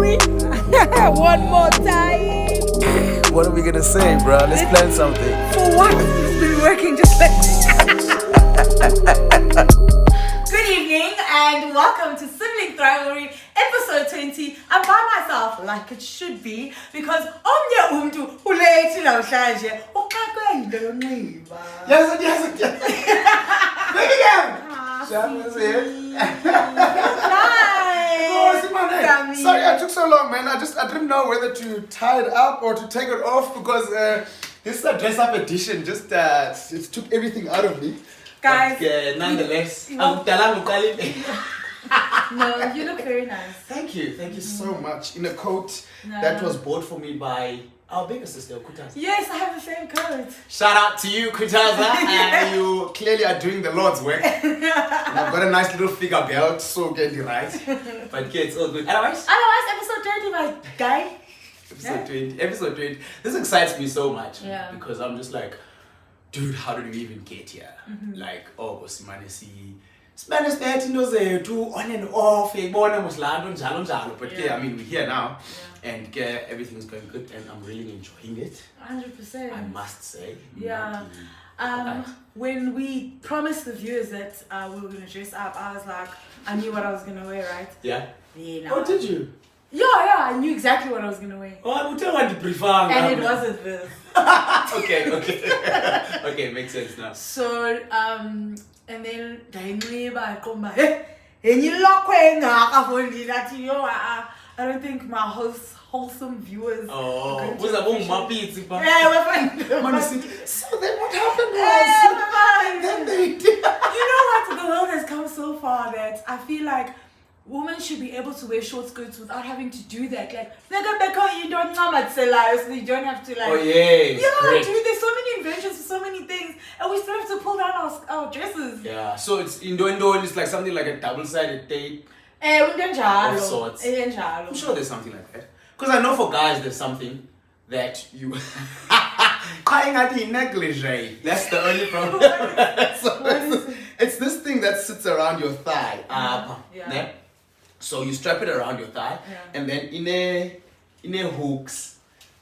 we? One more time. What are we gonna say, bro? Let's plan something. For what? It's been working just like Good evening and welcome to Sibling Rivalry episode 20. I'm by myself like it should be because omnye umuntu ulethi namhlanje uxakwe yinto yonxiba. Yes. Baby girl. Shaman's here. Nice. Sorry, I took so long, man. I didn't know whether to tie it up or to take it off because this is a dress-up edition. Just it took everything out of me. Guys, but, nonetheless, no, you look very nice. Thank you so much. In a coat that was bought for me by our bigger sister, Kutaza. Yes, I have the same coat. Shout out to you, Kutaza, and you clearly are doing the Lord's work. And I've got a nice little figure belt, so get it right. But yeah, it's all good. Otherwise, episode 20, my guy. Episode 20. This excites me so much because I'm just like, dude, how did we even get here? Like, Simane into zethu on and off, but yeah, I mean, we're here now, and everything's going good, and I'm really enjoying it. 100%. I must say. Yeah. When we promised the viewers that we were gonna dress up, I was like, I knew what I was gonna wear, right? Yeah. Yeah. Oh, did you? Yeah, I knew exactly what I was gonna wear. Oh, I would tell you prefer. And it wasn't this. Okay. Okay, makes sense now. So, and then I don't think my wholesome viewers. Oh, are going was to that one my appreciate- pizza? Yeah, we're fine. So then what happened Yeah, then they did. you know what? The world has come so far that I feel like women should be able to wear short skirts without having to do that. Like, you don't so you don't have to like. Oh yeah. Yeah, correct. dude, there's so many inventions for so many things, and we still have to pull down our dresses. Yeah, so it's indo, it's like something like a double-sided tape. Of sorts. I'm sure there's something like that. Because I know for guys there's something that you negligee. That's the only problem. So it's this thing that sits around your thigh. Yeah. So you strap it around your thigh, and then in a hooks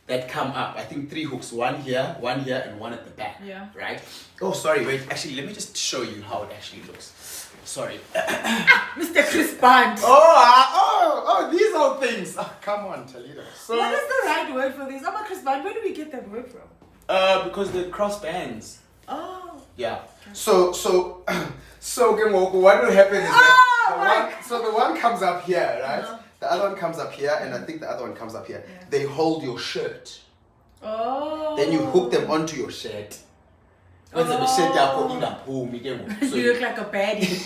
that come up. I think 3 hooks, one here, and one at the back. Yeah. Right? Oh, sorry, wait. Actually, let me just show you how it actually looks. Sorry. Mr. Chris Band. Oh, these are things. Oh, come on, Talita. So, What is the right word for this? Chris Band, where do we get that word from? because they're cross bands. Oh. Yeah. So what will happen is that the one comes up here, right? The other one comes up here, and I think the other one comes up here. Yeah. They hold your shirt. Oh. Then you hook them onto your shirt. When the shirt so You look like a baddie.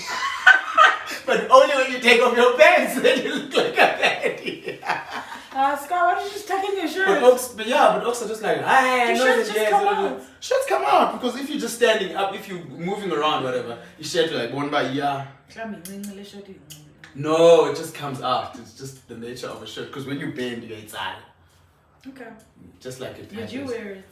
but only when you take off your pants then you look like a baddie. Scott, why don't you just tuck in your shirt? But Oaks are just like, Your shirts just come out. Shirts come out because if you're just standing up, if you're moving around, whatever, your shirt like one by No, it just comes out. It's just the nature of a shirt. Because when you bend, you get tired. Okay. Just like it. Did you wear it?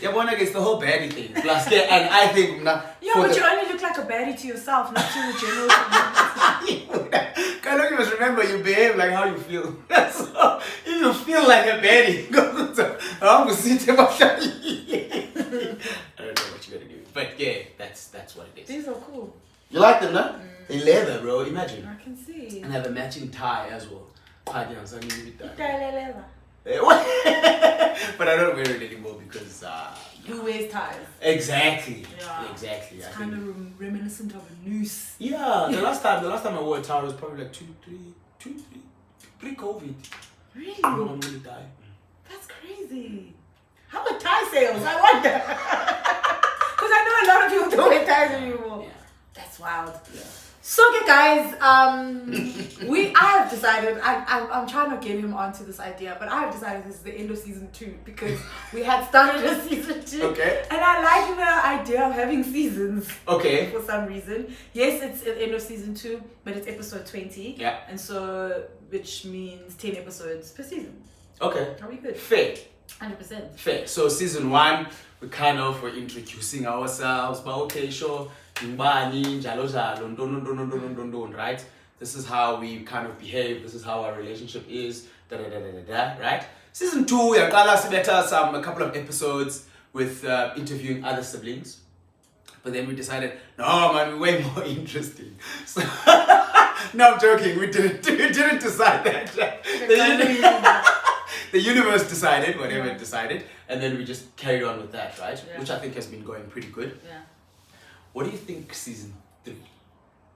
Yeah, one against the whole baddie thing. Plus, and I think now. Yeah, but you only look like a baddie to yourself, not to the general community. Kind of, you must remember you behave like how you feel. So if you feel like a baddie, go to I'm gonna sit I don't know what you're gonna do, but yeah, that's what it is. These are cool. You like them, no? In leather, bro. Imagine. I can see. And have a matching tie as well. But I don't wear it anymore because Who wears ties? Exactly. Yeah. Exactly. It's kind of reminiscent of a noose. Yeah. The last time I wore a tie was probably like 2, 3 pre-COVID. Really? I don't really die. That's crazy. How about tie sales? I wonder. Because I know a lot of people don't wear ties anymore. Yeah. That's wild. Yeah. So okay, guys, I have decided, I'm trying to get him onto this idea, but I have decided this is the end of season 2 because we had started a season 2. Okay. And I like the idea of having seasons. Okay. For some reason. Yes, it's the end of season 2, but it's episode 20. Yeah. And so, which means 10 episodes per season. Okay. Are we good? Fair. 100%. Fair. So season 1, we kind of were introducing ourselves, but okay, sure. Right? This is how we kind of behave. This is how our relationship is. Da da da da da da. Right? Season 2, we have a couple of episodes with interviewing other siblings. But then we decided, no, man, we're way more interesting. So, no, I'm joking. We didn't decide that. The universe decided whatever it decided, and then we just carried on with that, right? Yeah. Which I think has been going pretty good. Yeah. What do you think season 3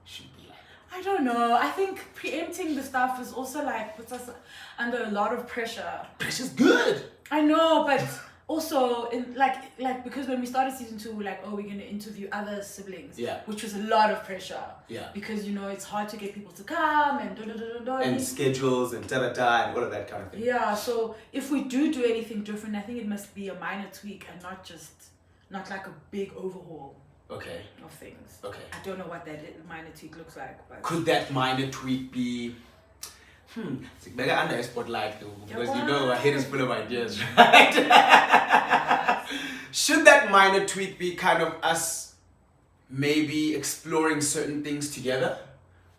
should be like? I don't know. I think preempting the stuff is also like puts us under a lot of pressure. Pressure's good. I know, but also in like because when we started season 2, we're like, oh, we're gonna interview other siblings. Yeah. Which was a lot of pressure. Yeah. Because it's hard to get people to come and And schedules and da-da-da and all of that kind of thing. Yeah, so if we do anything different, I think it must be a minor tweak and not like a big overhaul Okay. of things. Okay. I don't know what that minor tweak looks like, but Could that minor tweak be... It's better under a spotlight though, because our head is full of ideas, right? Should that minor tweak be kind of us maybe exploring certain things together,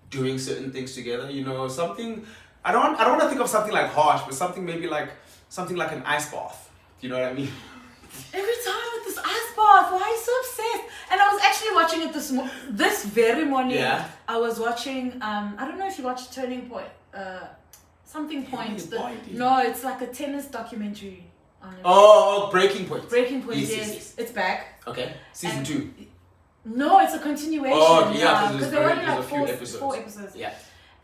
doing certain things together? Something. I don't want to think of something like harsh, but something maybe like an ice bath. You know what I mean? every time with this ice bath, why are you so obsessed? And I was actually watching it this very morning. Yeah. I was watching, I don't know if you watched Turning Point, something point. No, it's like a tennis documentary. On it. Oh, Breaking Point. Breaking Point, Yes, yes. yes, yes. It's back. Okay. Season 2. No, it's a continuation. Oh, yeah, because there were only there's like a few four episodes. Yeah.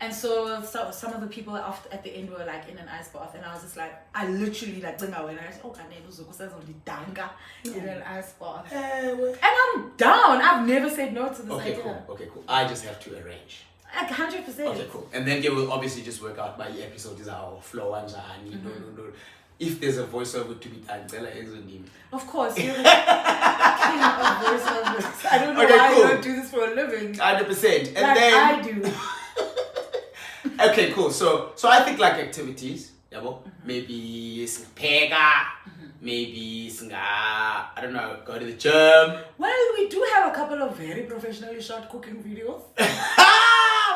And so some of the people at the end were like in an ice bath, and I was just like, I literally like when I was in an ice bath, and I'm down. I've never said no to this idea. Okay, cool. I just have to arrange. Like 100%. Okay, cool. And then they will obviously just work out by episode is our flow and no. If there's a voiceover to be done, Bella is a name. Of course, you're the king of voiceovers. I don't know why cool. you don't do this for a living. 100%. And like then I do. Okay, cool. So I think like activities, maybe pega, maybe I don't know, go to the gym. Well, we do have a couple of very professionally shot cooking videos.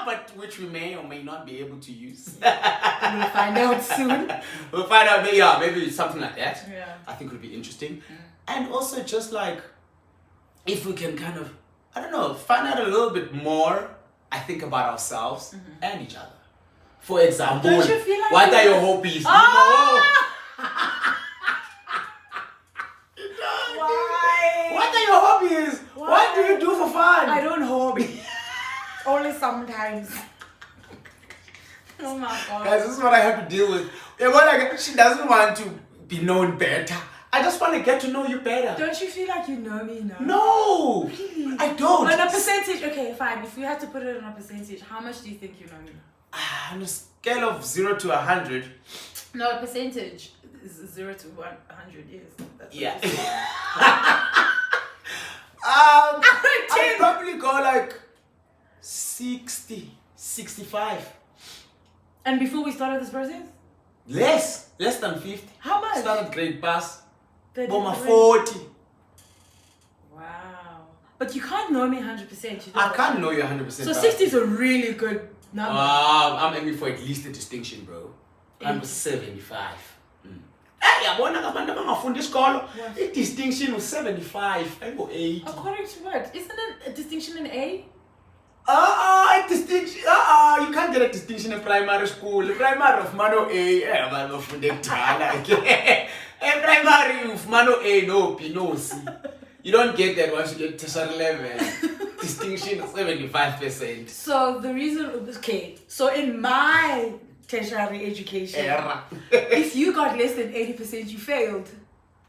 But which we may or may not be able to use. We'll find out soon. We'll find out, maybe something like that. Yeah. I think would be interesting. And also just like, if we can kind of, I don't know, find out a little bit more, I think, about ourselves and each other. For example, Don't you feel like what are your hobbies? Why? What are your hobbies? Why? What do you do for fun? I don't hobby. Only sometimes. Oh my god. Guys, this is what I have to deal with. She doesn't want to be known better. I just want to get to know you better. Don't you feel like you know me now? No! Really? I don't. On a percentage, okay, fine. If we had to put it on a percentage, how much do you think you know me? On a scale of 0 to 100. No, a percentage is 0 to 100 years. That's Yeah. what it is. I'd probably go like 60, 65. And before we started this process? Less than 50. How much? Standard grade pass. 30. Boma 40. Wow. But you can't know me 100%. You I can't know you 100%. So 60 is a really good number. I'm aiming for at least a distinction, bro. I'm 80. 75. Hey, yabona abantu abangafunda isikolo. I-distinction was 75. I go 80. According to what? Isn't it a distinction in A? Distinction. You can't get a distinction in primary school. Primary of Mano A. Man, of primary of Mano A, no B, no C. You don't get that once you get to tertiary level. Distinction 75%. So the reason, okay, so in my tertiary education, if you got less than 80%, you failed.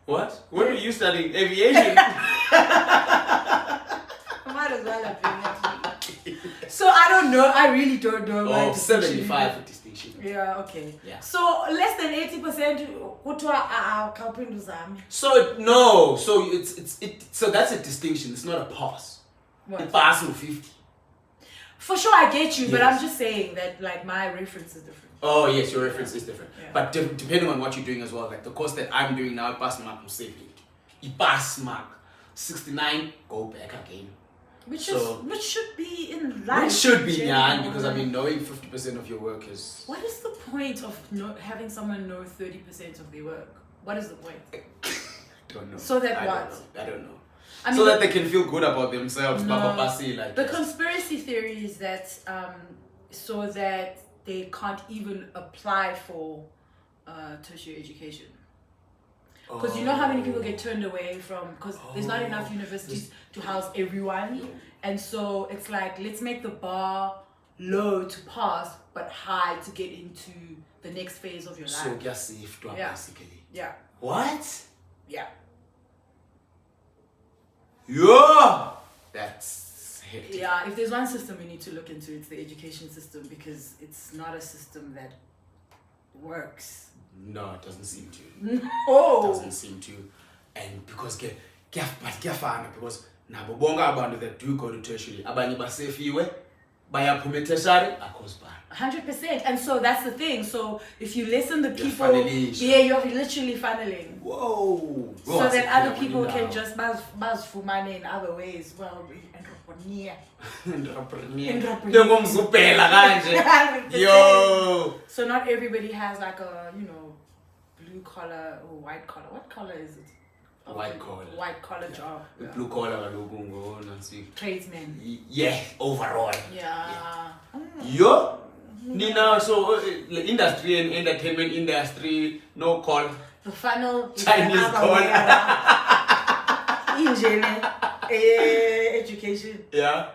What? What were you studying? Aviation? I might as well have been that. So I don't know. I really don't know. Oh, 75 for distinction. Yeah, okay. Yeah. So less than 80%, So no, so that's a distinction. It's not a pass. What? It pass with 50. For sure, I get you, but Yes. I'm just saying that like my reference is different. Oh yes, your reference is different. Yeah. But depending on what you're doing as well, like the course that I'm doing now, I pass mark from 70. You pass mark 69, go back again. Which So- should be in life. Which should be general. Nyan, because I mean, knowing 50% of your work is. What is the point of having someone know 30% of their work? What is the point? Don't know. So that I what? Don't know. I don't know. I mean, So that they can feel good about themselves. No. Papa Pasi, like. the conspiracy theory is that so that they can't even apply for tertiary education. Because you know how many people get turned away from, because there's not enough universities to house everyone. And so it's like, let's make the bar low to pass, but high to get into the next phase of your So, life. yeah. Yeah. Basically. Yeah, What? yeah. Yeah! That's hectic. Yeah, if there's one system we need to look into, it's the education system, because it's not a system that works. No, it doesn't seem to. Oh! Doesn't seem to. And because kuyafana, because nabo bonke abantu that do go to tertiary, abanye basefiwe, bayaphuma tertiary, akho sibani. 100%. And so that's the thing. So if you listen to You're people, funneling. yeah, you're literally funneling. Whoa! So that other people can just buzz fumane in other ways. Well, entrepreneur. Njengomzubhela kanje. Yo! So not everybody has like a, blue collar or white collar. What color is it? White collar. White collar job. Blue collar kaloku ngona Tradesmen. Yeah, overall. Yeah. Yo! Nina, so industry and entertainment industry, no call. The funnel is Chinese another call. way around. Injene. Education. Yeah.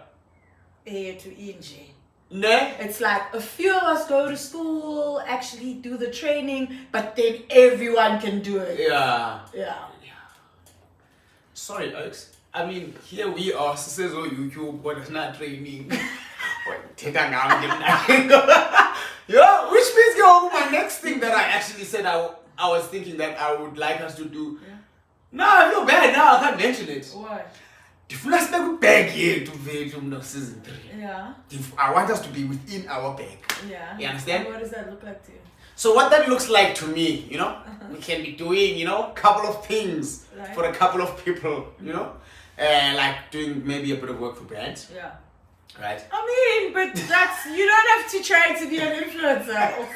To Inje. Ne? It's like a few of us go to school, actually do the training, but then everyone can do it. Yeah. Yeah. Sorry, Oaks. I mean, here we are, says on YouTube, but it's not training. Yeah, which means my next thing that I actually said I was thinking that I would like us to do. Yeah. No, I feel bad now, I can't mention it. Why? Ndifuna sibeke bag yethu vethu mna season 3. Yeah. I want us to be within our bag. Yeah. You understand? And what does that look like to you? So what that looks like to me, we can be doing, a couple of things Right. for a couple of people, like doing maybe a bit of work for brands, Yeah. right? I mean, but you don't have to try to be an influencer.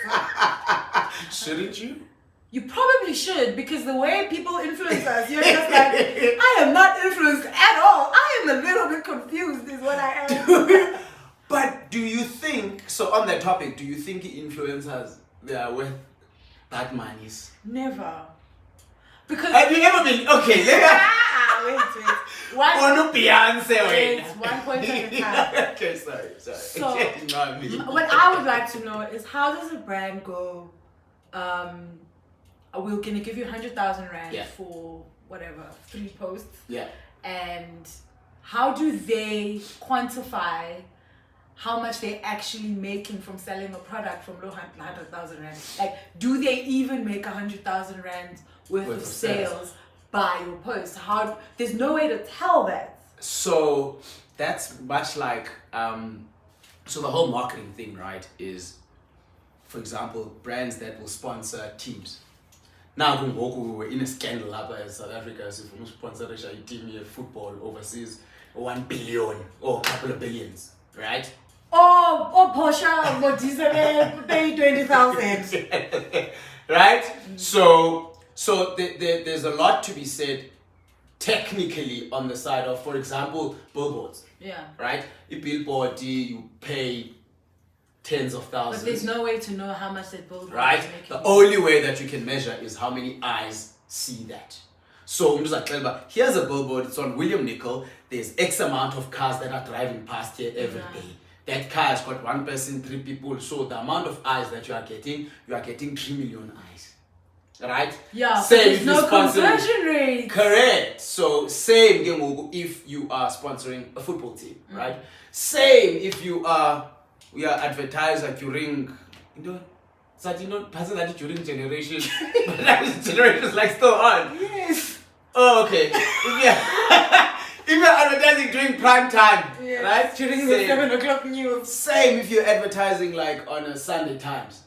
Shouldn't you? You probably should, because the way people influence us, you're just like, I am not influenced at all. I am a little bit confused is what I am. But do you think, so on that topic, do you think influencers, they are worth that monies? Never. Because... Have you ever been, okay, wait. Ono Beyonce, Wait, 1 point at a time. Okay, sorry. So, Not me. what I would like to know is, how does a brand go, we're going to give you 100,000 Rand Yeah. for whatever, 3 posts. Yeah. And how do they quantify how much they're actually making from selling a product from low 100,000 Rand? Like, do they even make 100,000 Rand worth of sales by your post? There's no way to tell that. So that's much like, so the whole marketing thing, right, is, for example, brands that will sponsor teams. Now, we were in a scandal up in South Africa, so if we sponsor a team of football overseas, 1 billion or a couple of billions, right? Oh, Porsche, what is it? Pay 20,000. Right? So there's a lot to be said technically on the side of, for example, billboards. Yeah. Right? A billboard, you pay tens of thousands. But there's no way to know how much that billboard Right? is making. The only way that you can measure is how many eyes see that. So here's a billboard, it's on William Nicol. There's X amount of cars that are driving past here every day. That car has got 1 person, 3 people. So the amount of eyes that you are getting 3 million eyes. Right? Yeah, Same there's if no you're sponsoring. conversion rate. Correct. So same if you are sponsoring a football team, right? Same if we are advertiser during, person that during generation, but that generation is like still on. Yes. Oh, okay. If you're advertising during prime time, Yes. right? During the 7 o'clock news. Same if you're advertising like on a Sunday Times.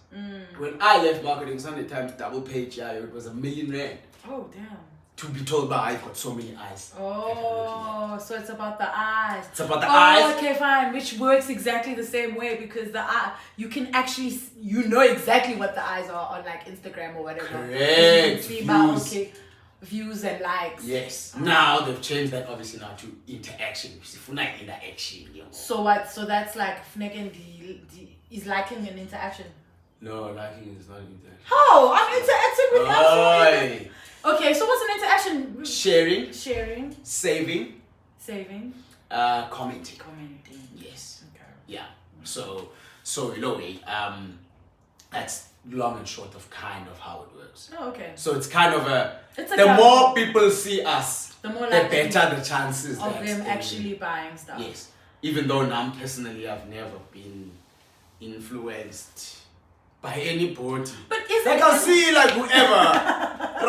When I left marketing, Sunday Times double page, it was R1 million. Oh, damn. to be told, "But I've got so many eyes." Oh, so it's about the eyes. It's about the eyes. Okay, fine. Which works exactly the same way because the eye, you can actually, you know exactly what the eyes are on like Instagram or whatever. Correct. You can see about, Views. okay, views and likes. Yes. Now they've changed that obviously now to interaction. Sifuna interaction. So what? So that's like Fneken is liking an interaction. No, liking is not interaction. How? I'm interacting with everyone. Oi. Okay, so what's an interaction? Sharing, Sharing, saving, saving, commenting. commenting. Yes. Okay. Yeah. So in a way, that's long and short of kind of how it works. Oh, okay. So it's kind of It's the kind more of- people see us, The more the likely better the chances of that them they- actually buying stuff. Yes. Even though now personally I've never been influenced by anybody. But is Like it? I'll see like whoever,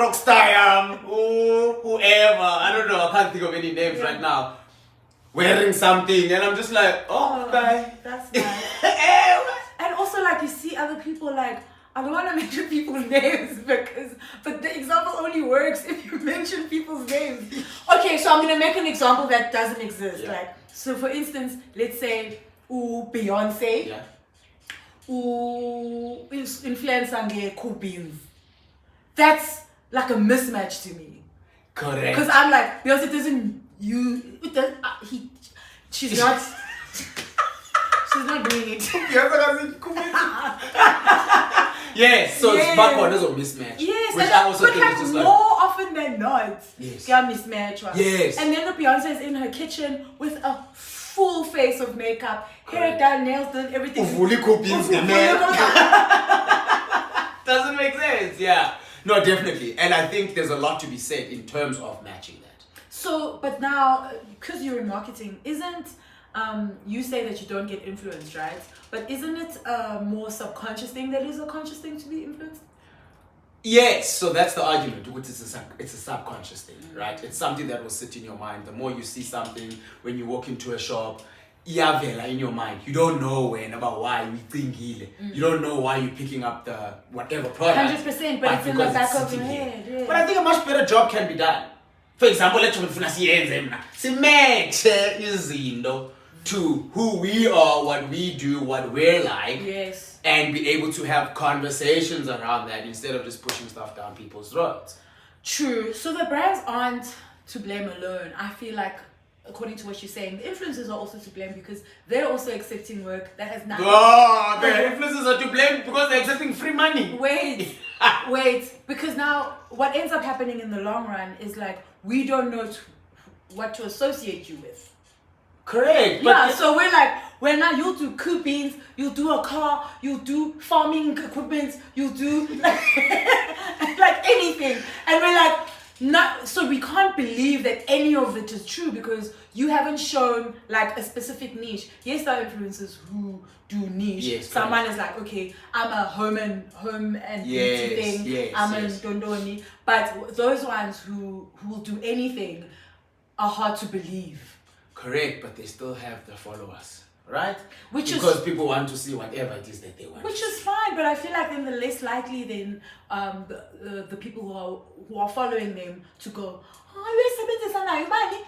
Rockstar, whoever, I don't know, I can't think of any names right now, wearing something and I'm just like, oh, bye. That's nice. And also, like, you see other people, like, I don't want to mention people's names but the example only works if you mention people's names. Okay, so I'm going to make an example that doesn't exist. Yeah. Like, so for instance, let's say, Beyonce, Yeah. influencer nge-Cool Beans. That's like a mismatch to me. Correct. Because I'm like, Beyonce doesn't, she's not, she's not doing it. Yes, so Yes. it's back on as a mismatch. Yes, which and I also but think like is just more like, often than not, Yes. yeah, mismatch. Right? Yes. And then the Beyonce is in her kitchen with a full face of makeup, hair Correct. done, nails done, everything. Uvuli copies, Uvuli man. copies. Doesn't make sense, yeah. No, definitely. And I think there's a lot to be said in terms of matching that. So, but now, because you're in marketing, isn't you say that you don't get influenced, right? But isn't it a more subconscious thing that is a conscious thing to be influenced? Yes, so that's the argument, which is it's a subconscious thing, right? It's something that will sit in your mind. The more you see something, when you walk into a shop, iyavela in your mind. You don't know about why we think healing. You don't know why you're picking up the whatever product. 100%, but it's in the because back of sitting your here. head. Yeah. But I think a much better job can be done. For example, let's match izinto to who we are, what we do, what we're like. Yes. And be able to have conversations around that instead of just pushing stuff down people's throats. True. So the brands aren't to blame alone. I feel like, according to what you're saying, the influencers are also to blame because they're also accepting work that has nothing. Oh, the influencers are to blame because they're accepting free money. Wait. Because now what ends up happening in the long run is like we don't know what to associate you with. Correct. Yeah, so we're like, well now you'll do Cool Beans, you'll do a car, you'll do farming equipment, you'll do like anything. And we're like, not, so we can't believe that any of it is true because you haven't shown like a specific niche. Yes, there are influencers who do niche. Yes, someone is like, okay, I'm a home and beauty thing. Yes, I'm yes. a dondoni. But those ones who will do anything are hard to believe. Correct, but they still have the followers, right? Which because people want to see whatever it is that they want. Which to is see. fine, but I feel like then the less likely then the people who are following them to go,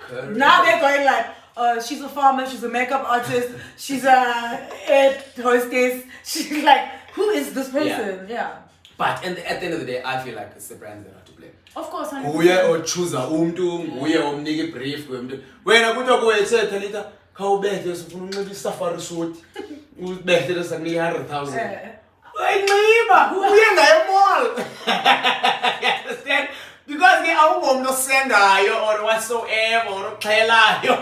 Correct. now they're going like, she's a farmer, she's a makeup artist, she's a air hostess, she's like, who is this person? Yeah. But at the end of the day, I feel like it's the brands that are to blame. Of course, 100%. Nguye ochuza umuntu, nguye omnika brief kumuntu. Wena kuthiwa kuwe ethetha lithi khawubethe sifuna unxiba isafari suit. Ubethe sakunika 100,000. Ayinxiba, uye ngayo mall. You understand? Because ke awungomntu osengayo or whatsoever or oxhelayo.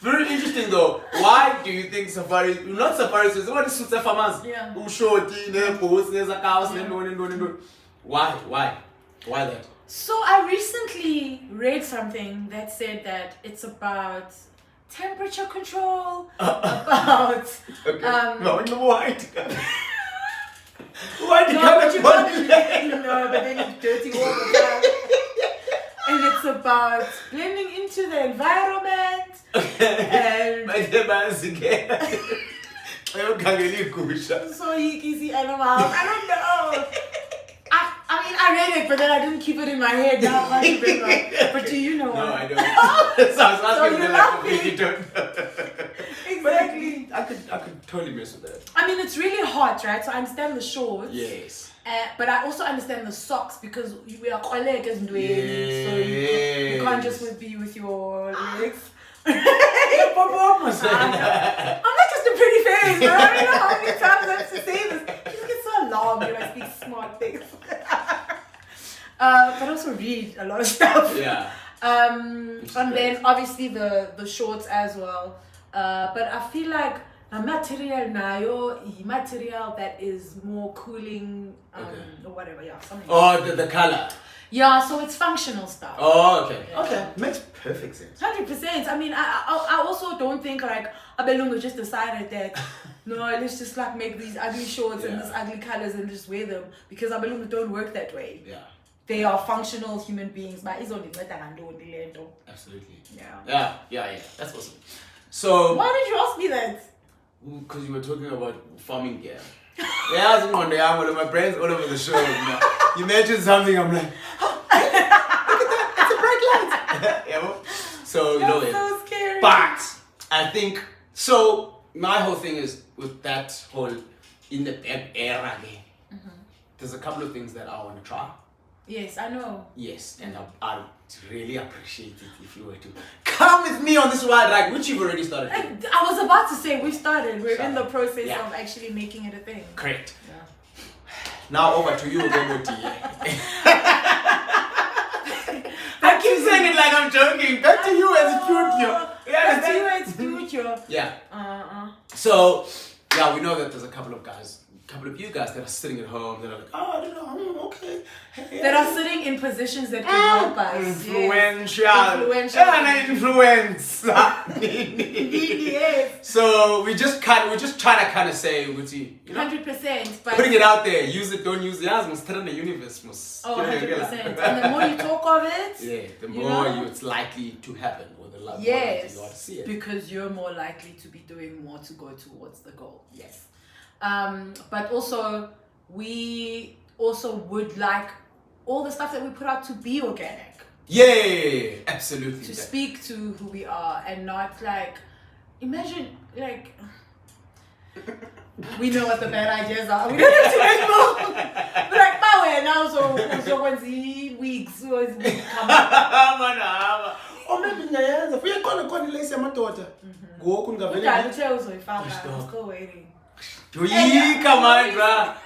Very interesting though. Why do you think safari, not safari suits, what is suits farmers? Yeah. Ushoti, boots, cows, and Why that? So I recently read something that said that it's about temperature control, about Okay. no, Why? Why do you but you have no, but then it's dirty all the time. And it's about blending into the environment. And so easy animals. I don't know. I read it, but then I didn't keep it in my head. Now I can't remember. But do you know? No, I don't. So I was asking you're them laughing. like, you don't. Exactly. I could totally mess with that. I mean, it's really hot, right? So I understand the shorts. Yes. But I also understand the socks because we are colleagues and so you can't just be with your legs. I'm not just a pretty face, but I don't know how many times I have to say this. You get so alarmed when I speak smart things. But also read a lot of stuff. Yeah. And then obviously the shorts as well. But I feel like the material now material that is more cooling or whatever, yeah, something. Oh, the color. Yeah, so it's functional stuff. Oh, okay. Yeah. Okay, makes perfect sense. 100%. I mean, I also don't think like Abelungu just decided that no, let's just like make these ugly shorts and these ugly colors and just wear them, because Abelungu don't work that way. Yeah. They are functional human beings. But it's only Absolutely. yeah. Yeah. That's awesome. So. Why did you ask me that? Because you were talking about farming gear. Yeah, I was one day, my brain's all over the show. You mentioned something, I'm like, oh, look at that, it's a bright light. Yeah, so, you know That's it. so scary. But I think, so my whole thing is with that whole in the back era, there's a couple of things that I want to try. Yes, I know. Yes, and I'd really appreciate it if you were to come with me on this wild ride, which you've already started doing. I was about to say we started. We're in the process Yeah. of actually making it a thing. Correct. Yeah. Now over to you, Gomoti. I keep saying it like I'm joking. Back to you as a studio. Back to you as studio. Yeah. So, yeah, we know that there's a couple of you guys that are sitting at home that are like, oh, I don't know, okay. Hey, That are sitting in positions that can help us. Influential. Influential. Yeah, influence. Yes. So we're just trying to kind of say, you know, 100%. But putting it out there, use it, don't use it. Yeah, must in the universe. Must. 100%. And the more you talk of it, yeah, the you more know? it's likely to happen, or the more yes, you want to see it. because you're more likely to be doing more to go towards the goal. Yes. But also, we also would like all the stuff that we put out to be organic. Yeah, absolutely. To speak to who we are and not like, imagine like, we know what the bad ideas are. We don't have to make more. But like, power now, so when the weeks was or maybe ngiyayenza fuye khona ilace yamadoda ngoku ngavele udala uthe uzoyifaka. Go waiting. doyika man bra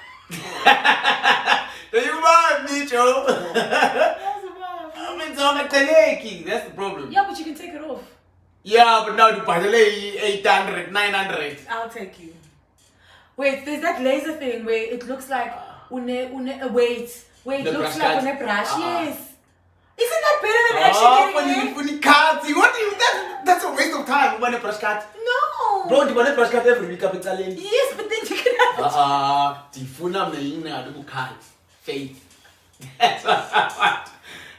doyika me Joe. That's the problem. Yeah, but you can take it off. Yeah, but now you buy 800, 900. I'll take you. Wait, there's that laser thing where it looks like wait, it looks like a brush. Yes. Isn't that better than actually getting it? What do you? That's a waste of time. When a brush cut. No. Bro, do you want a brush cut every week? Yes, but then you can have faith. That's what I want.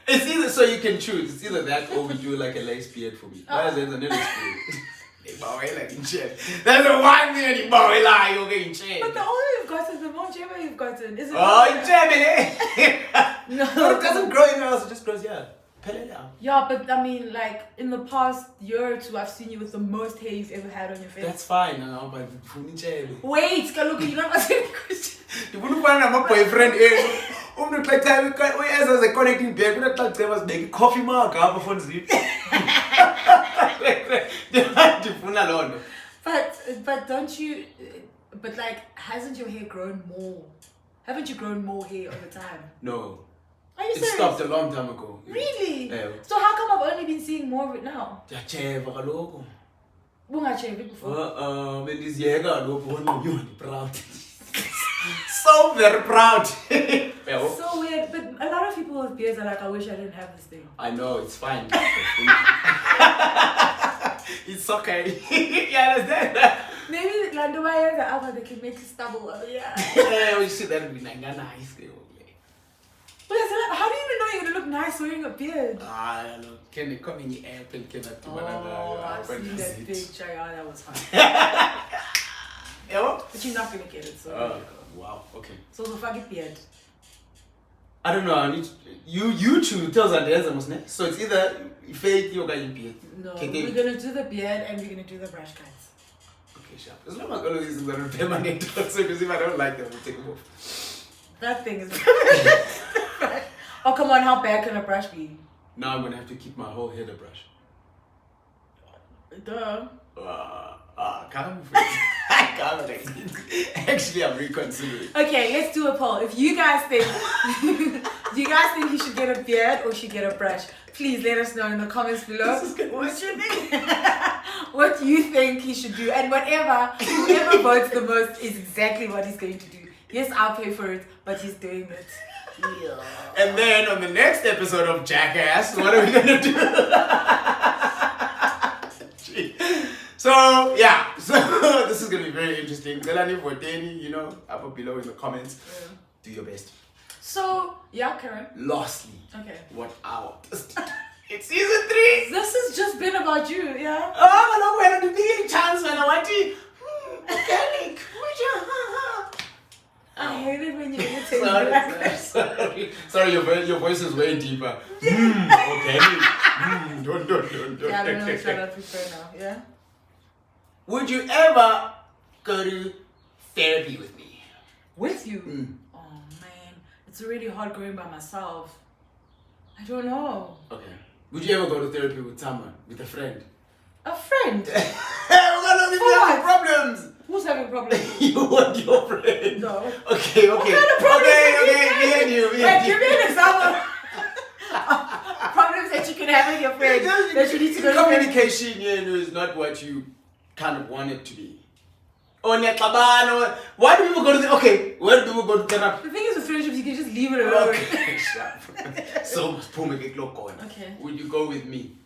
It's either so you can choose. It's either that or we do like a lace beard for me. Why is there a lace beard? That's a 1 million boy lie you're getting changed. But the older you've gotten, the more jemma you've gotten. Is it? Oh, in Germany. No. But it doesn't grow anywhere else. It just grows here. Yeah, but I mean, like in the past year or two, I've seen you with the most hair you've ever had on your face. That's fine, but wait, Kaluka, you're not asking a question. You wouldn't find my boyfriend. As a connecting bear, was making coffee mark. But don't you? But like, hasn't your hair grown more? Haven't you grown more hair over time? No. Are you It serious? stopped a long time ago. Really? Yeah. So how come I've only been seeing more of it now? Bungachevi before. Proud. So very proud. So weird, but a lot of people with beards are like, I wish I didn't have this thing. I know, it's fine. It's okay. You understand? Maybe like the way the other they can make stubble. Yeah. Yeah, we see that would be nice. But how do you even know you're gonna look nice wearing a beard? I don't know. Can they come in the air and can I do I've seen that picture. Yeah, that was fun. Yeah. But you're not gonna get it, so. Wow. Okay. So the fucking beard. I don't know. I need you two tells us so it's either fake or beard. No, Okay, we're gonna do the beard and we're gonna do the brush cuts. Okay, sharp. As long as all of these things are permanent, so because if I don't like them, we'll take them off. That thing is permanent. Oh come on, how bad can a brush be? Now I'm gonna have to keep my whole head a brush. Duh. Can't. Actually, I'm reconsidering. Okay, let's do a poll. If you guys think, do you guys think he should get a beard or should get a brush? Please let us know in the comments below what you think. What you think he should do, and whoever votes the most is exactly what he's going to do. Yes, I'll pay for it, but he's doing it. Yeah. And then on the next episode of Jackass, what are we gonna do? So yeah, this is gonna be very interesting. Delani for Danny, up below in the comments. Yeah. Do your best. So yeah, Karen. Lastly, Okay. what our it's season 3. This has just been about you, yeah. Oh, no, we're not being chance when I want to. Organic. I hate it when you imitate me like that. Sorry, your voice is way deeper. Organic. Don't. Yeah, I don't know which one I prefer now. Yeah. Would you ever go to therapy with me? With you? Oh man, it's already hard going by myself. I don't know. Okay. Would you ever go to therapy with someone, with a friend? A friend? We're gonna be having problems. Who's having problems? You want your friend? No. Okay. What kind of problems? Okay. Behind you. Wait, give me an example. Problems that you can have with your friend that you need to go to therapy. Communication is not what you kind of want it to be. Why do people go to where do people go to therapy? The thing is with friendships, you can just leave it alone. Okay, sharp. So much Okay. Would you go with me?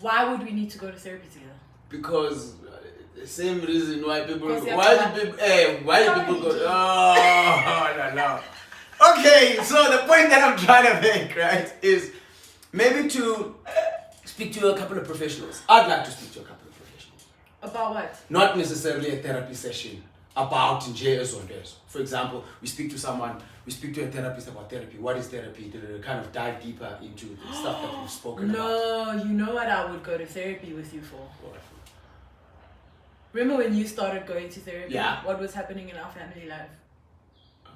Why would we need to go to therapy together? Because the same reason why people Because you why have do people go no. Okay, so the point that I'm trying to make, right, is maybe to speak to a couple of professionals. I'd like to speak to a couple of professionals. About what? Not necessarily a therapy session about JS or this. For example, we speak to a therapist about therapy. What is therapy? To kind of dive deeper into the stuff that we've spoken about. No, you know what I would go to therapy with you for? Remember when you started going to therapy? Yeah. What was happening in our family life? I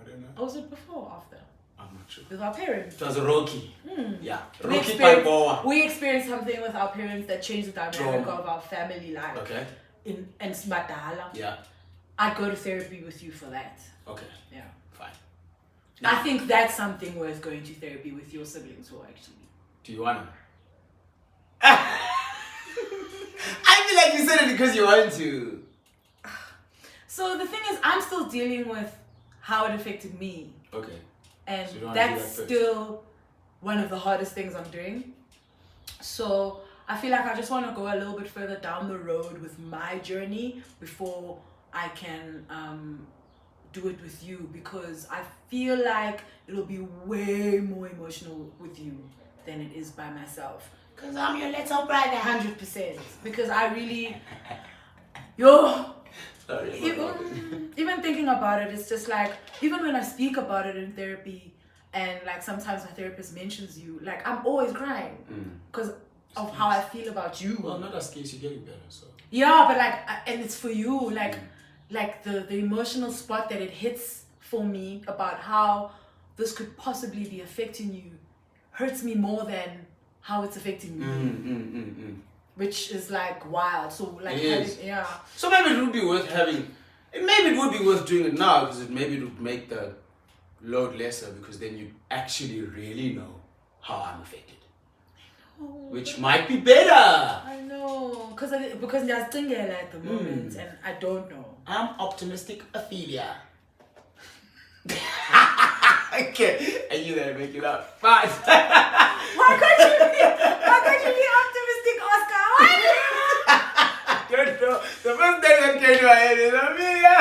don't know. Or was it before or after? I'm not sure. With our parents. It was a Rocky. Yeah. We Rocky experienced, Balboa. we experienced something with our parents that changed the dynamic Trauma. of our family life. Okay. And Smadala. Yeah. I'd go to therapy with you for that. Okay. Yeah. Fine. I think that's something worth going to therapy with your siblings for, actually. Do you wanna? I feel like you said it because you want to. So the thing is, I'm still dealing with how it affected me. Okay. And So you don't wanna do that's that first? still one of the hardest things I'm doing. So I feel like I just want to go a little bit further down the road with my journey before I can do it with you, because I feel like it'll be way more emotional with you than it is by myself. Because I'm your little brother. 100%. Because I really... Sorry. Even thinking about it, it's just like, even when I speak about it in therapy, and like sometimes my therapist mentions you, like I'm always crying because of how I feel about you. Well, not as case you're getting better, so. Yeah, but like, and it's for you, like the emotional spot that it hits for me about how this could possibly be affecting you hurts me more than how it's affecting me. Which is like wild. So like, It is. yeah. So maybe it would be worth having. Maybe it would be worth doing it now because maybe it would make the load lesser, because then you actually really know how I'm affected. Which might be better. I know, because there's Tingela at the moment, and I don't know. I'm optimistic Ophelia. Okay, I knew that would make you laugh. Fine. Why can't you be optimistic, Oscar? I don't know. The first thing that came to my head is Ophelia.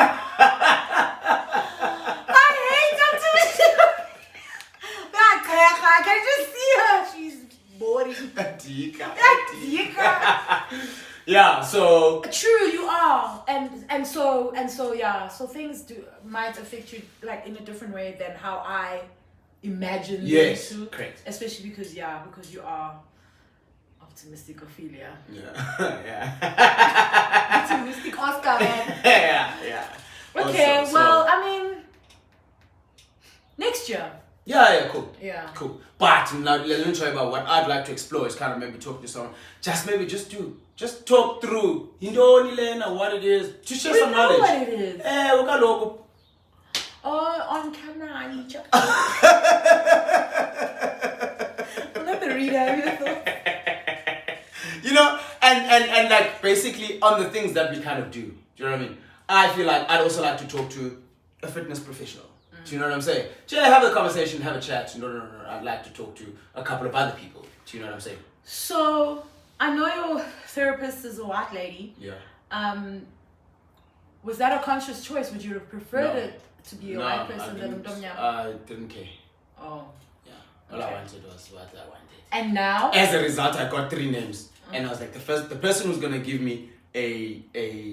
I hate optimistic. I can just see her. She's boring. Atika. Dika. Yeah, so True, you are, and so yeah. So things might affect you like in a different way than how I imagine yes, them to. correct. Especially because you are optimistic, Ophelia. Yeah. Optimistic Oscar, man. yeah. Okay, Also, well, so- I mean, next year. yeah, cool. Yeah. Cool. But now let me tell you about what I'd like to explore is kind of maybe talk to someone. Just talk through Indoni Lena, what it is, to share We some know knowledge. what it is. Ukaloku. Oh, on camera, I need you. I'm not the reader. You know, and like basically on the things that we kind of do. Do you know what I mean? I feel like I'd also like to talk to a fitness professional. Do you know what I'm saying? Have a conversation, have a chat. No. I'd like to talk to a couple of other people. Do you know what I'm saying? So, I know your therapist is a white lady. Yeah. Was that a conscious choice? Would you have preferred No. it to be a white person than a Mdomnyama? I didn't care. Oh. Yeah. All I Okay. wanted was what I wanted. And now? As a result, I got 3 names. And I was like, the person who's gonna give me a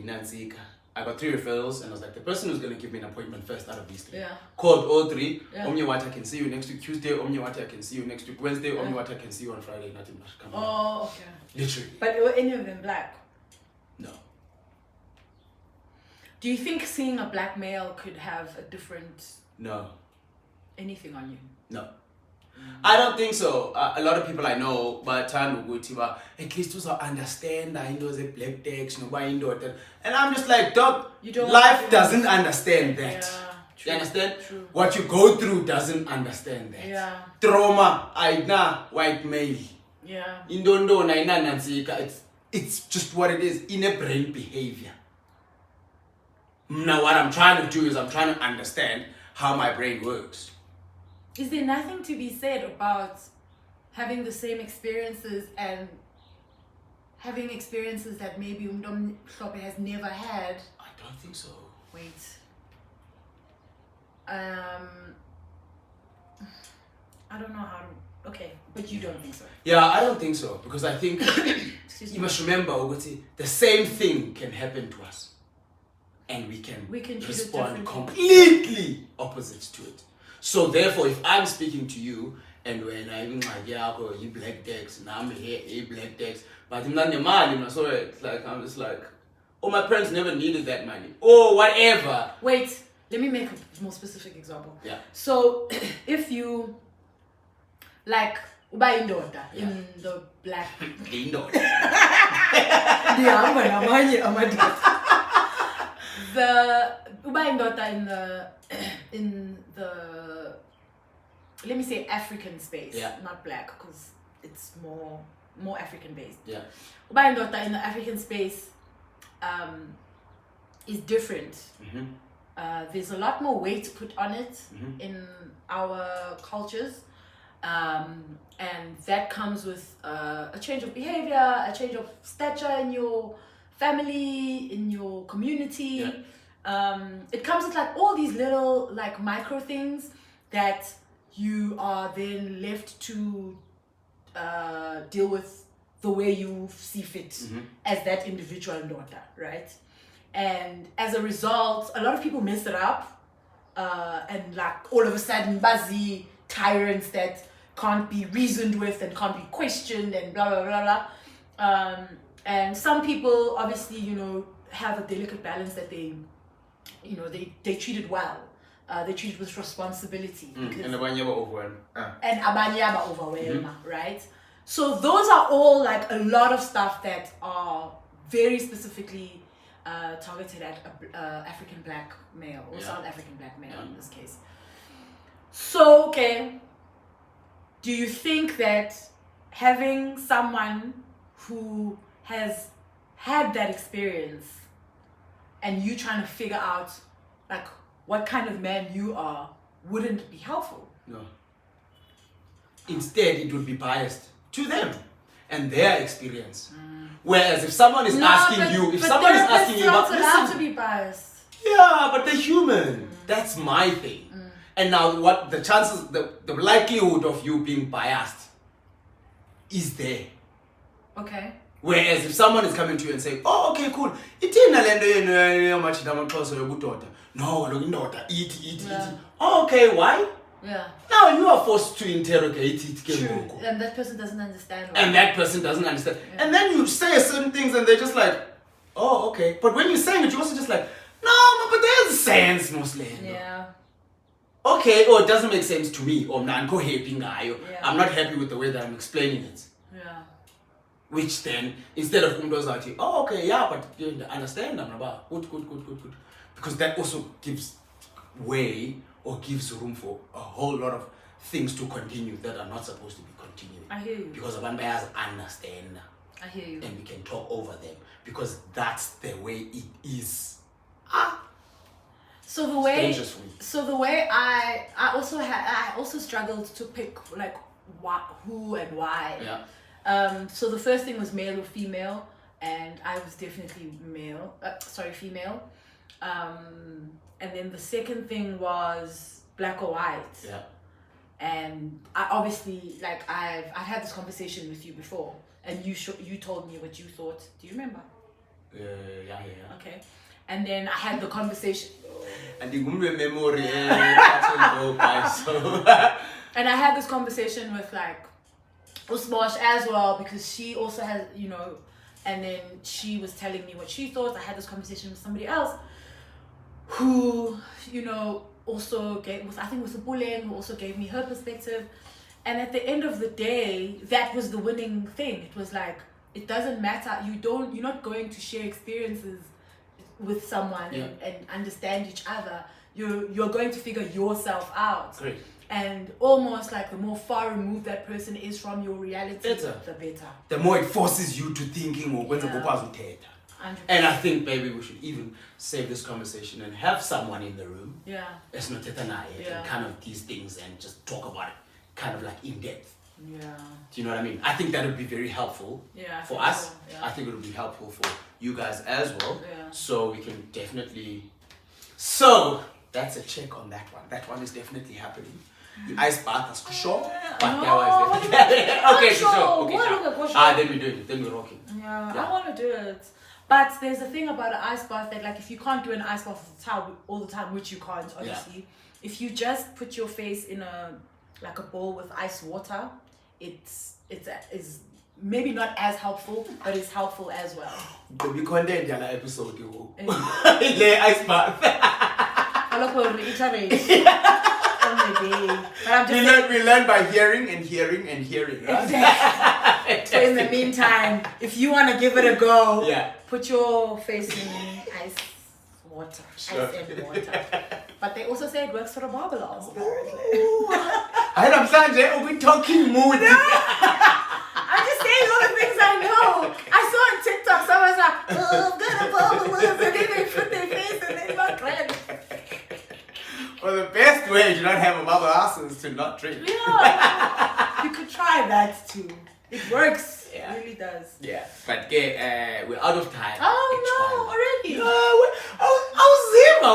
Nanzika. I got 3 referrals, and I was like, the person who's gonna give me an appointment first out of these 3. Yeah. Called all 3. Yeah. Omniwata, I can see you next week Tuesday. Omniwata, I can see you next week Wednesday. Omniwata, I can see you on Friday. Nothing much coming. Oh, okay. Literally. But were any of them black? No. Do you think seeing a black male could have a different No. anything on you? No. I don't think so. A lot of people I know, but at least also understand that Indo is a black text, and I'm just like, dog, You don't life want to- doesn't understand that. Yeah. You understand? True. What you go through doesn't understand that. Yeah. Trauma, aina white male. Yeah. Indondo na ina nansika. It's just what it is. Inner brain behavior. Now what I'm trying to do is I'm trying to understand how my brain works. Is there nothing to be said about having the same experiences and having experiences that maybe Mdomnyama has never had? I don't think so. Wait. I don't know how to. Okay, but you don't think so. Yeah, I don't think so because I think Excuse you me. must remember, Oguti, the same thing can happen to us, and we can treat it respond differently. completely opposite to it. So therefore, if I'm speaking to you and when I'm like, yeah, you black decks, and I'm here, you black decks, but I'm not the man, so it's like I'm just like, oh, my parents never needed that money, or whatever. Wait, let me make a more specific example. Yeah. So, if you like uba indoda Yeah. in the black They know. ndihamba namanye amadoda. The uba indoda in the let me say African space, Yeah. not black because it's more African based. Yeah. Uba indoda in the African space is different. Mm-hmm. There's a lot more weight put on it Mhm. in our cultures. And that comes with a change of behavior, a change of stature in your family, in your community. Yeah. It comes with like all these little like micro things that you are then left to deal with the way you see fit Mhm. as that individual daughter, right? And as a result, a lot of people mess it up, and like all of a sudden, buzzy tyrants that can't be reasoned with and can't be questioned and blah blah blah blah. And some people obviously, have a delicate balance that they treat it well. They treat it with responsibility. because- And the one you were over and and abanye aba overwhelm, right? So those are all like a lot of stuff that are very specifically targeted at African black male or Yeah. South African black male Yeah. in this case. So, okay, do you think that having someone who has had that experience and you trying to figure out like what kind of man you are wouldn't be helpful? no. Instead, it would be biased to them and their experience. Whereas if someone is asking you, if someone is asking you about, allowed to listen, be biased. yeah, but they're human. That's my thing. And now, what the chances, the likelihood of you being biased is there. Okay. Whereas if someone is coming to you and saying, oh, okay, cool, ithina lento yenu machita amaXhosa yobudoda. No, look, indoda, eat. Oh, okay, why? Yeah. Now you are forced to interrogate it. True. And that person doesn't understand. And that person doesn't understand. Yeah. And then you say certain things and they're just like, oh, okay. But when you're saying it, you're also just like, no, but there's sense mostly. Yeah. Okay, or it doesn't make sense to me. Or happy. Yeah. I'm not happy with the way that I'm explaining it. Yeah. Which then, instead of like, oh, okay, yeah, but you understand, I'm about good. Because that also gives way or gives room for a whole lot of things to continue that are not supposed to be continuing. I hear you. Because abantu understand. I hear you. And we can talk over them. Because that's the way it is. So the way I also struggled to pick like who and why. Yeah. So the first thing was male or female, and I was definitely female. And then the second thing was black or white. Yeah. And I obviously I've had this conversation with you before, and you told me what you thought. Do you remember? Yeah. Okay. And then I had the conversation. And the memory. And I had this conversation with Usmosh as well, because she also has, and then she was telling me what she thought. I had this conversation with somebody else who, also was a bullying, who also gave me her perspective. And at the end of the day, that was the winning thing. It was like, it doesn't matter. You're not going to share experiences with someone and understand each other. You're going to figure yourself out. Great. And almost the more far removed that person is from your reality, the better. The more it forces you to thinking or and I think maybe we should even save this conversation and have someone in the room. Yeah. It's not and kind of these things and just talk about it kind of in depth. Yeah. Do you know what I mean? I think that would be very helpful for us. So. Yeah. I think it would be helpful for you guys as well. Yeah. So we can definitely. So that's a check on that one. That one is definitely happening. The ice bath is for sure. But that was okay, sure. Okay, then we do it. Then we're rocking. Yeah, I want to do it. But there's a thing about an ice bath that if you can't do an ice bath all the time, which you can't obviously, if you just put your face in a bowl with ice water, it's maybe not as helpful, but it's helpful as well. There'll be content in the episode. The ice bath. I look for reiterate. We learn by hearing. Right? Exactly. So in the meantime, if you want to give it a go, put your face in ice water. Sure. Ice and water. But they also say it works for the barbells, apparently. I'm saying we're talking mood. I'm just saying all the things I know. Okay. I saw on TikTok, someone's like, oh, I'm gonna bubble, and then they put their face and they not drink. Well, the best way to not have a bubble ass is to not drink. Yeah, you could try that too. It works. Yeah. It really does. Yeah, but we're out of time. Oh no, already? No, I was zero.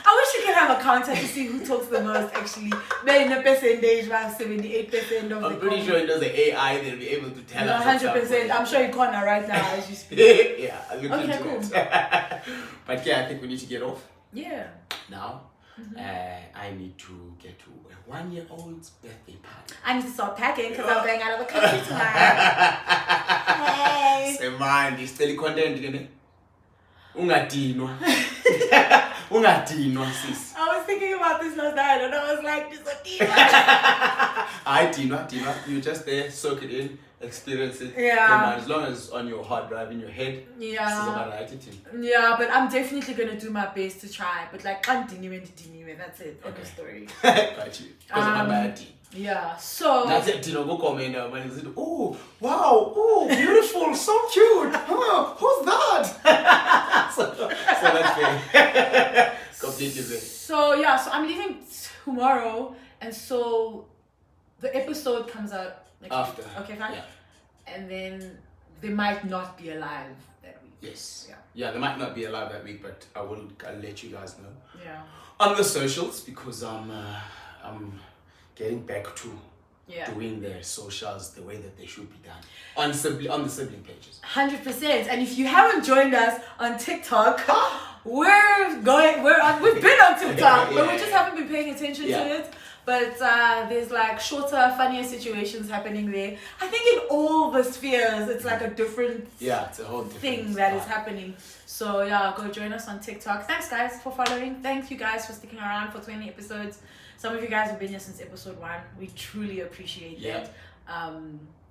I wish you could have a counter to see who talks the most actually. Maybe in a percentage, about 78% of I'm pretty sure it does the AI, they'll be able to tell us. 100%. I'm sure you can't right now as you speak. Yeah, I'll look into cool. It. But I think we need to get off. Yeah. Now, I need to get to a 1-year-old's birthday party. I need to start packing because I'm going out of the country tonight. Hey. Say man, this still content, Ungadinwa. Ungadinwa, sis. I was thinking about this last night and I was like, this is a Dinwa. You just there, soak it in, experience it. Yeah. As long as it's on your hard drive in your head. Yeah. This is about attitude. Yeah, but I'm definitely gonna do my best to try. But that's it. End of story. Got you. Because I'm a bad tea. Yeah. So that's it, go comment oh wow, oh beautiful, so cute. Oh, who's that? so that's fair. Completely fair. So so I'm leaving tomorrow, and so the episode comes out next after. Week. Okay, fine. Yeah. And then they might not be alive that week. Yes. Yeah, they might not be alive that week, but I'll let you guys know. Yeah. On the socials, because I'm getting back to doing their socials the way that they should be done on the sibling pages. 100%. And if you haven't joined us on TikTok, we've been on TikTok, but we just haven't been paying attention to it. But there's like shorter, funnier situations happening there. I think in all the spheres, it's like a different it's a whole different thing that is happening. So yeah, go join us on TikTok. Thanks guys for following. Thank you guys for sticking around for 20 episodes. Some of you guys have been here since episode 1. We truly appreciate that.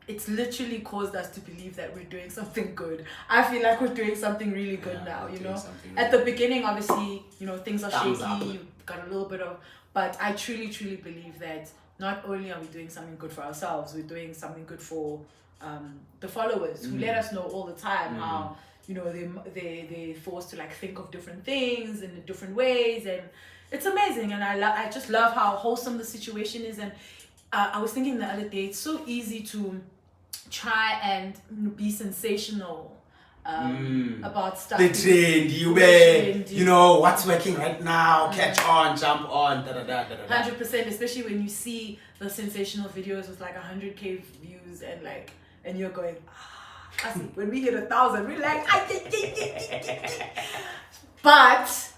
It's literally caused us to believe that we're doing something good. I feel like we're doing something really good now, you know. At the beginning, obviously, you know, things are shaky. You've got a little bit of, but I truly, truly believe that not only are we doing something good for ourselves, we're doing something good for the followers who let us know all the time how, you know, they're forced to like think of different things in different ways, and it's amazing. And I just love how wholesome the situation is. And I was thinking the other day, it's so easy to try and be sensational about stuff. The trend, you know, what's working right now, catch on, jump on, 100%, especially when you see the sensational videos with like 100K views and you're going, when we hit 1,000, we're like, but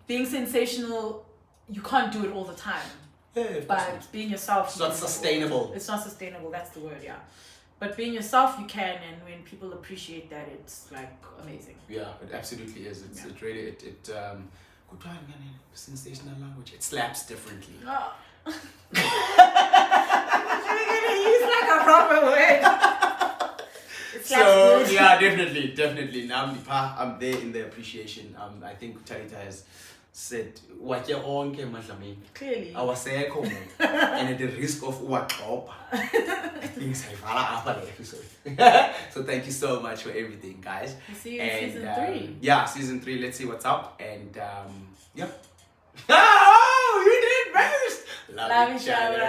being sensational, you can't do it all the time. But being yourself, it's not sustainable. It's not sustainable. That's the word, But being yourself, you can, and when people appreciate that, it's like amazing. Yeah, it absolutely is. It really sensational language. It slaps differently. Oh. You're gonna use like a proper word. So yeah, definitely. Now I'm there in the appreciation. I think Talita has said watye onke madlamini clearly awasekho muntu and at the risk of uwagxopha things sayivala apha le episode. So thank you so much for everything, guys. We'll see you in season 3. Yeah, season 3. Let's see what's up. And oh, you did first. Love each other.